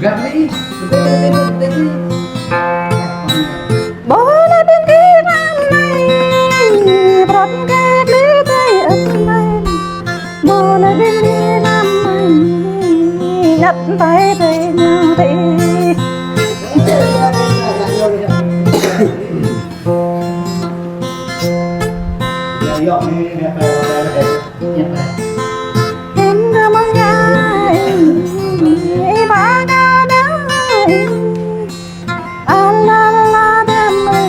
gạt đi bố là bên kia nam này bọt kia lý tay ấm này bố là bên kia nam này nhặt tay tay nhau tay em đã mong nhai ba đã đợi la la đam mê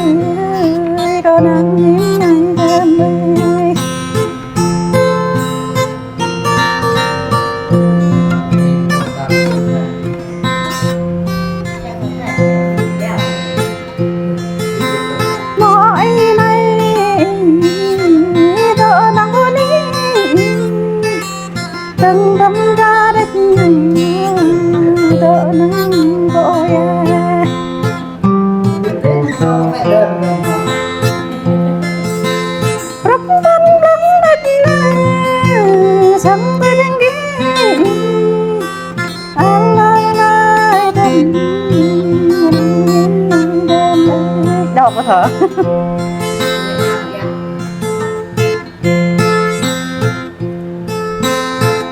có đang nhím nhai đam mê mọi này đỡ nắng hơn ý từng đâm ra đất này đỡ nắng vội rắp bắn bắn đất này sắm tới bên kia la la đâm đâu có thở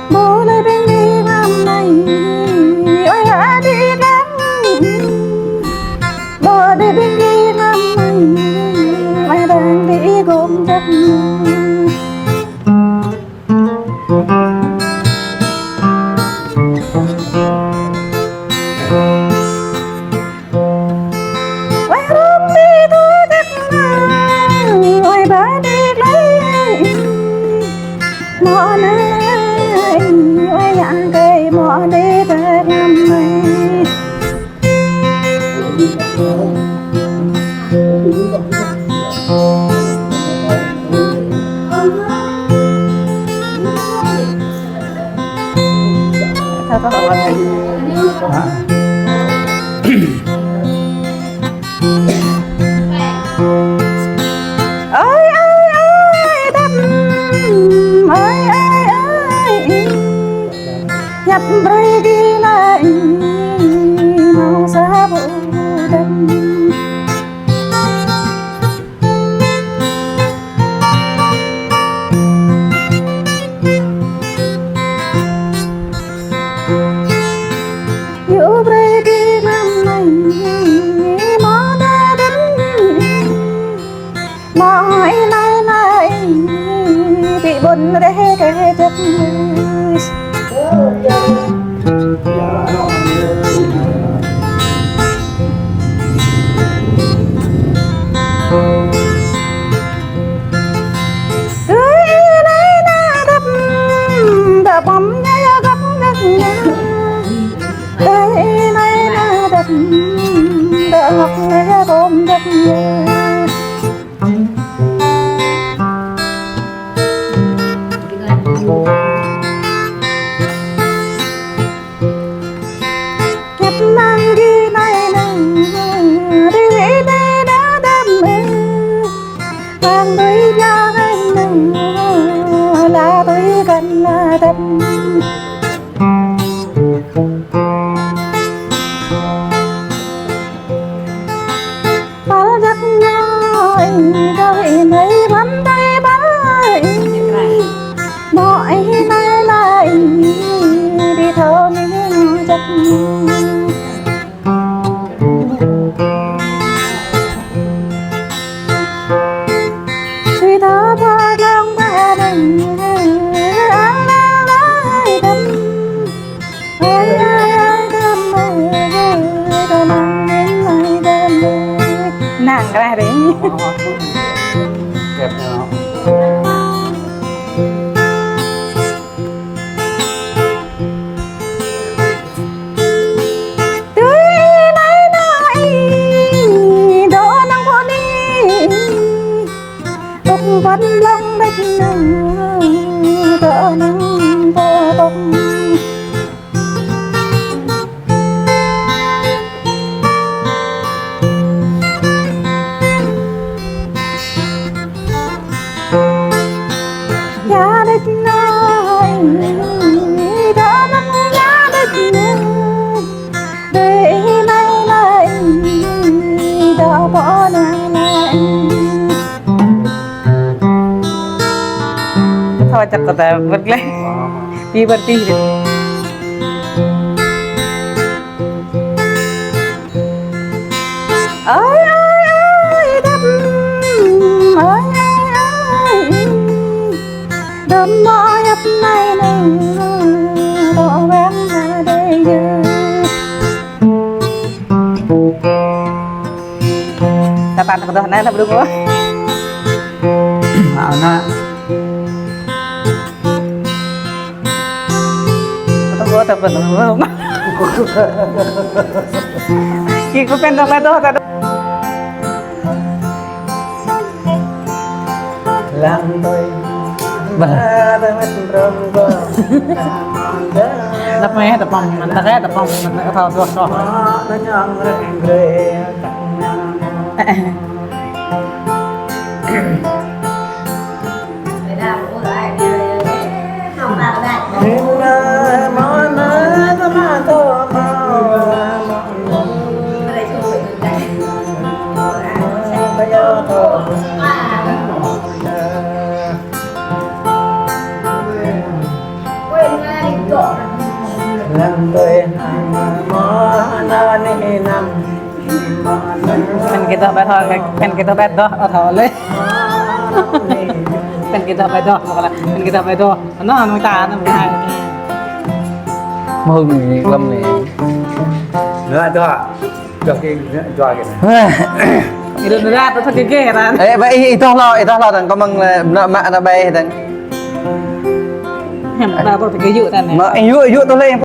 bố lại bên đi năm này ôi đã đi lắm bố đi bên đi năm này ai đang đi gom giấc ôi hôm đi thôi giấc ôi bà đi lấy mọ này ôi dạng cây mọ đi về năm này thật có hỏi ơi ơi ơi đâm ơi ơi ơi nhập bay đi lại màu xa bộ đâm yêu bay đi năm này mó đã đến mọi nay nay bị buồn để cái giấc ơi nay na đập đập bấm nhá gấp ngất đây nay na đập đập ngọc nghe bom đập nhập mang đi này nằng đi đi đây đã đam mê mang tới nhà anh nằng là tới gần là đâm bao giấc nhau anh đợi mấy bắn tay bắn mọi nay lại đi theo những giấc suy thơ qua trong ba đằng ăn la lại đâm ơi ơi ơi đâm ơi có nắng đến lại đâm nàng cái này đấy đẹp nào tươi nay nay đổ nắng vô đi bốc vẫn lông đất đỡ nắng vô bốc thôi chặt tờ vật lên đi vật đi ơi ơi ơi đâm ơi ơi đâm mỏi ấp này này bỏ vắng ra đây ta bàn thằng đó này là được không? Anak Tunggu tapi belum. Kiko pendok lah tuh tadi. lang tôi ba ta mất rong go Tapi tepung, nanti tepung, nanti tahu tuh tuh. nó nhang reng gre làm tôi món này nằm Kan kita betul, kan kita betul, atau le. Kan kita betul, bukan kan kita betul. Nó người ta nó người ta. Mừng gì lâm này nữa cho cái cho cái Itu ra tuh keke kan. vậy itu lo thằng con mừng là mẹ nó bay thằng Hem, ta tuh keke yuk kan. mà anh dụ tôi lên